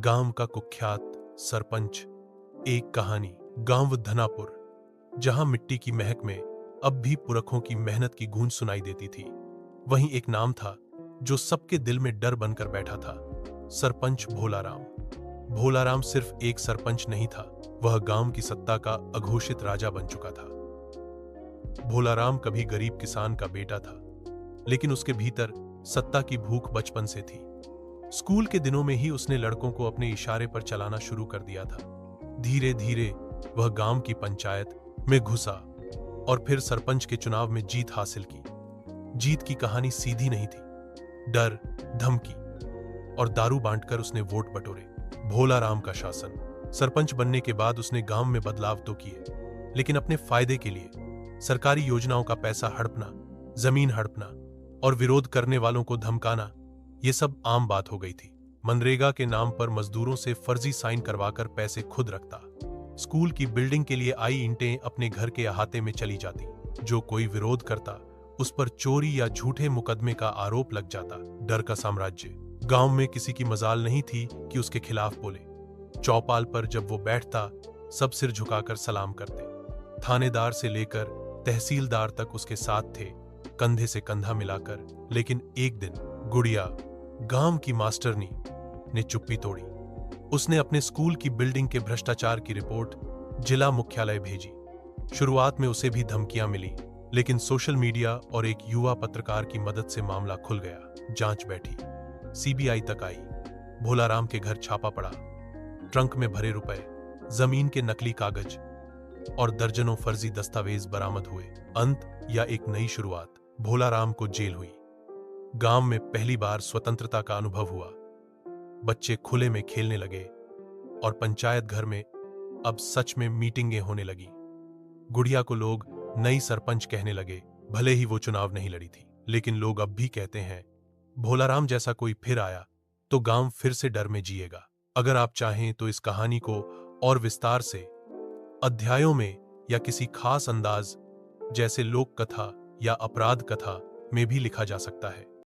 गांव का कुख्यात सरपंच। एक कहानी। गांव धनापुर, जहां मिट्टी की महक में अब भी पुरखों की मेहनत की गूंज सुनाई देती थी, वहीं एक नाम था जो सबके दिल में डर बनकर बैठा था। सरपंच भोलाराम। भोलाराम सिर्फ एक सरपंच नहीं था, वह गांव की सत्ता का अघोषित राजा बन चुका था। भोलाराम कभी गरीब किसान का बेटा था, लेकिन उसके भीतर सत्ता की भूख बचपन से थी। स्कूल के दिनों में ही उसने लड़कों को अपने इशारे पर चलाना शुरू कर दिया था। धीरे धीरे वह गांव की पंचायत में घुसा और फिर सरपंच के चुनाव में जीत हासिल की। जीत की कहानी सीधी नहीं थी। डर, धमकी और दारू बांटकर उसने वोट बटोरे। भोलाराम का शासन। सरपंच बनने के बाद उसने गांव में बदलाव तो किए, लेकिन अपने फायदे के लिए सरकारी योजनाओं का पैसा हड़पना, जमीन हड़पना और विरोध करने वालों को धमकाना, ये सब आम बात हो गई थी। मनरेगा के नाम पर मजदूरों से फर्जी साइन करवाकर पैसे खुद रखता। स्कूल की बिल्डिंग के लिए आई ईंटें अपने घर के अहाते में चली जाती। जो कोई विरोध करता, उस पर चोरी या झूठे मुकदमे का आरोप लग जाता। डर का साम्राज्य। गांव में किसी की मजाल नहीं थी कि उसके खिलाफ बोले। चौपाल पर जब वो बैठता, सब सिर झुकाकर सलाम करते। थानेदार से लेकर तहसीलदार तक उसके साथ थे, कंधे से कंधा मिलाकर। लेकिन एक दिन गुड़िया, गांव की मास्टरनी, ने चुप्पी तोड़ी। उसने अपने स्कूल की बिल्डिंग के भ्रष्टाचार की रिपोर्ट जिला मुख्यालय भेजी। शुरुआत में उसे भी धमकियां मिली, लेकिन सोशल मीडिया और एक युवा पत्रकार की मदद से मामला खुल गया। जांच बैठी, सीबीआई तक आई। भोलाराम के घर छापा पड़ा। ट्रंक में भरे रुपए, जमीन के नकली कागज और दर्जनों फर्जी दस्तावेज बरामद हुए। अंत या एक नई शुरुआत। भोलाराम को जेल हुई। गांव में पहली बार स्वतंत्रता का अनुभव हुआ। बच्चे खुले में खेलने लगे और पंचायत घर में अब सच में मीटिंगें होने लगी। गुड़िया को लोग नई सरपंच कहने लगे, भले ही वो चुनाव नहीं लड़ी थी। लेकिन लोग अब भी कहते हैं, भोलाराम जैसा कोई फिर आया तो गांव फिर से डर में जिएगा। अगर आप चाहें तो इस कहानी को और विस्तार से अध्यायों में या किसी खास अंदाज जैसे लोक कथा या अपराध कथा में भी लिखा जा सकता है।